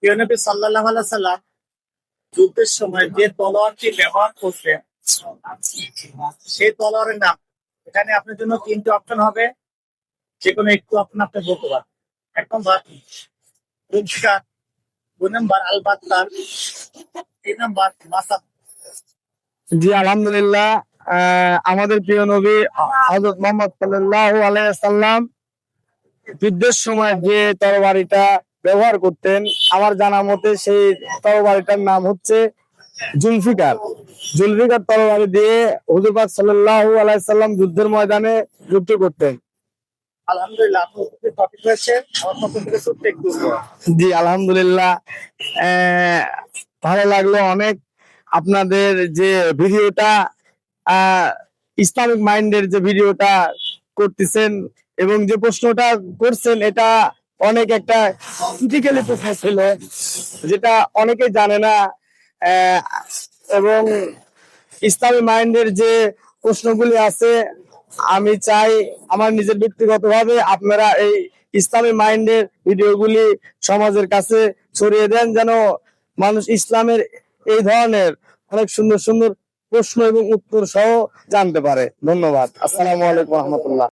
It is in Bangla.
প্রিয় নবী সাল্লাল্লাহু আলাইহি সাল্লাম যুদ্ধের সময় যে তলোয়ারটি ব্যবহার করতেন সেই তলোয়ারের নাম। এখানে আপনার জন্য তিনটি অপশন হবে, যে কোনো একটু অপশন আপনি বলতে পারেন। 1 নম্বর রুমশার, 2 নম্বর আল বাত্তার, 3 নম্বর মাসাদ। জি আলহামদুলিল্লাহ। আমাদের প্রিয় নবী হযরত মুহাম্মদ সাল্লাল্লাহু আলাইহি সাল্লাম যুদ্ধের সময় যে তরবারিটা ব্যবহার করতেন, আমার জানা মতে সেই তরবারিটার নাম হচ্ছে জুলফিকার। জুলফিকার তরবারি দিয়ে হুজুর পাক সাল্লাল্লাহু আলাইহি সাল্লাম যুদ্ধের ময়দানে যুদ্ধ করতেন। আলহামদুলিল্লাহ, আপনি টপিক হয়েছে আমার পক্ষ থেকে ছোট্ট একটু উপহার। জি আলহামদুলিল্লাহ। ভালো লাগলো অনেক আপনাদের যে ভিডিওটা, ইসলামিক মাইন্ডের যে ভিডিওটা করতেছেন এবং যে প্রশ্নটা করছেন, এটা অনেক একটা ক্রিটিক্যালি প্রশ্ন ছিল, যেটা অনেকে জানে না। এবং ইসলামী মাইন্ডের যে প্রশ্নগুলি আছে, আমি চাই আমার নিজের ব্যক্তিগতভাবে আপনারা এই ইসলামী মাইন্ডের ভিডিওগুলি সমাজের কাছে ছড়িয়ে দেন, যেন মানুষ ইসলামের এই ধরনের অনেক সুন্দর সুন্দর প্রশ্ন এবং উত্তর সহ জানতে পারে। ধন্যবাদ। আসসালামু আলাইকুম রহমতুল্লাহ।